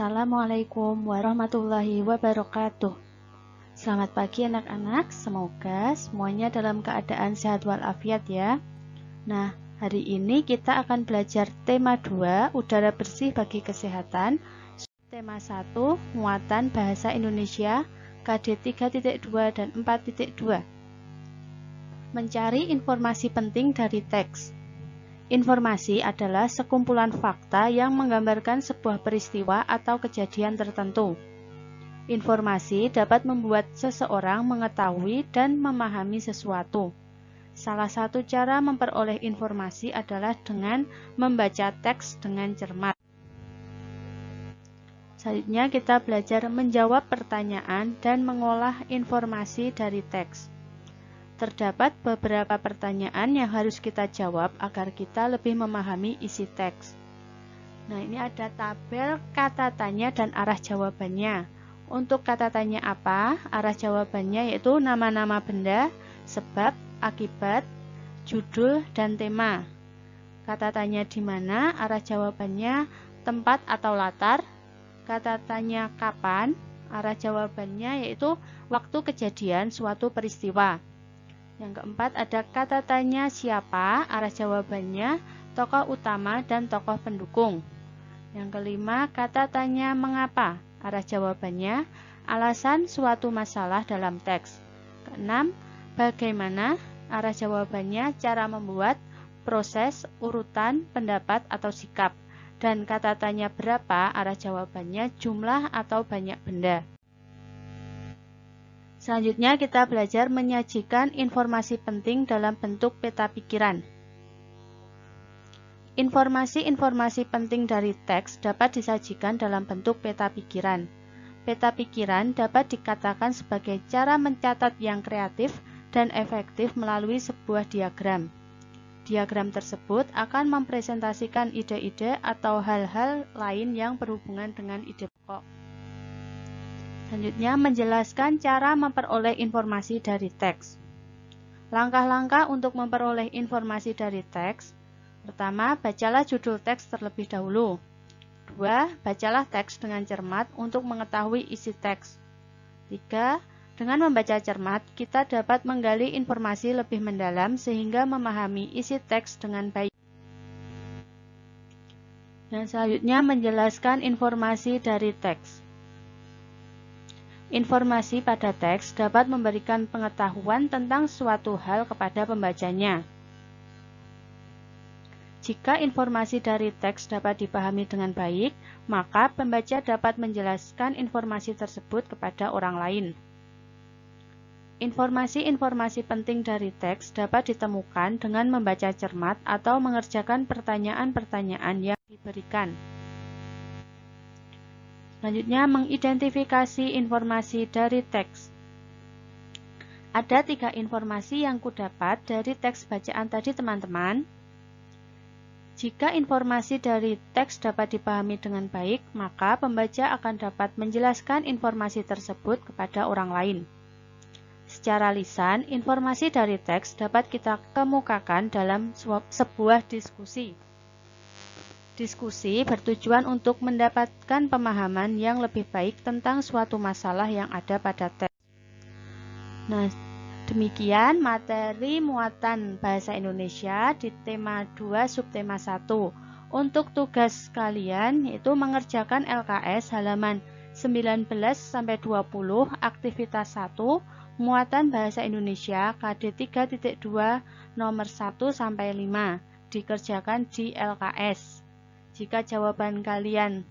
Assalamualaikum warahmatullahi wabarakatuh. Selamat pagi anak-anak, semoga semuanya dalam keadaan sehat walafiat ya. Nah, hari ini kita akan belajar tema 2, udara bersih bagi kesehatan. Tema 1, muatan bahasa Indonesia, KD 3.2 dan 4.2. Mencari informasi penting dari teks. Informasi adalah sekumpulan fakta yang menggambarkan sebuah peristiwa atau kejadian tertentu. Informasi dapat membuat seseorang mengetahui dan memahami sesuatu. Salah satu cara memperoleh informasi adalah dengan membaca teks dengan cermat. Selanjutnya kita belajar menjawab pertanyaan dan mengolah informasi dari teks. Terdapat beberapa pertanyaan yang harus kita jawab agar kita lebih memahami isi teks. Nah, ini ada tabel kata tanya dan arah jawabannya. Untuk kata tanya apa? Arah jawabannya yaitu nama-nama benda, sebab, akibat, judul, dan tema. Kata tanya di mana? Arah jawabannya tempat atau latar. Kata tanya kapan? Arah jawabannya yaitu waktu kejadian suatu peristiwa. Yang keempat ada kata tanya siapa, arah jawabannya tokoh utama dan tokoh pendukung. Yang kelima kata tanya mengapa, arah jawabannya alasan suatu masalah dalam teks. Keenam bagaimana, arah jawabannya cara membuat, proses, urutan, pendapat atau sikap. Dan kata tanya berapa, arah jawabannya jumlah atau banyak benda. Selanjutnya kita belajar menyajikan informasi penting dalam bentuk peta pikiran. Informasi-informasi penting dari teks dapat disajikan dalam bentuk peta pikiran. Peta pikiran dapat dikatakan sebagai cara mencatat yang kreatif dan efektif melalui sebuah diagram. Diagram tersebut akan mempresentasikan ide-ide atau hal-hal lain yang berhubungan dengan ide pokok. Selanjutnya, menjelaskan cara memperoleh informasi dari teks. Langkah-langkah untuk memperoleh informasi dari teks. Pertama, bacalah judul teks terlebih dahulu. 2. Bacalah teks dengan cermat untuk mengetahui isi teks. 3. Dengan membaca cermat, kita dapat menggali informasi lebih mendalam sehingga memahami isi teks dengan baik. Dan selanjutnya, menjelaskan informasi dari teks. Informasi pada teks dapat memberikan pengetahuan tentang suatu hal kepada pembacanya. Jika informasi dari teks dapat dipahami dengan baik, maka pembaca dapat menjelaskan informasi tersebut kepada orang lain. Informasi-informasi penting dari teks dapat ditemukan dengan membaca cermat atau mengerjakan pertanyaan-pertanyaan yang diberikan. Selanjutnya, mengidentifikasi informasi dari teks. Ada 3 informasi yang kudapat dari teks bacaan tadi teman-teman. Jika informasi dari teks dapat dipahami dengan baik, maka pembaca akan dapat menjelaskan informasi tersebut kepada orang lain. Secara lisan, informasi dari teks dapat kita kemukakan dalam sebuah diskusi. Diskusi bertujuan untuk mendapatkan pemahaman yang lebih baik tentang suatu masalah yang ada pada teks. Nah, demikian materi muatan bahasa Indonesia di tema 2 subtema 1. Untuk tugas kalian yaitu mengerjakan LKS halaman 19-20 aktivitas 1 muatan bahasa Indonesia KD 3.2 nomor 1-5 dikerjakan di LKS. Jika jawaban kalian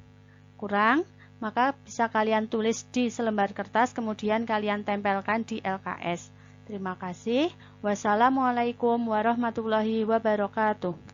kurang, maka bisa kalian tulis di selembar kertas, kemudian kalian tempelkan di LKS. Terima kasih. Wassalamualaikum warahmatullahi wabarakatuh.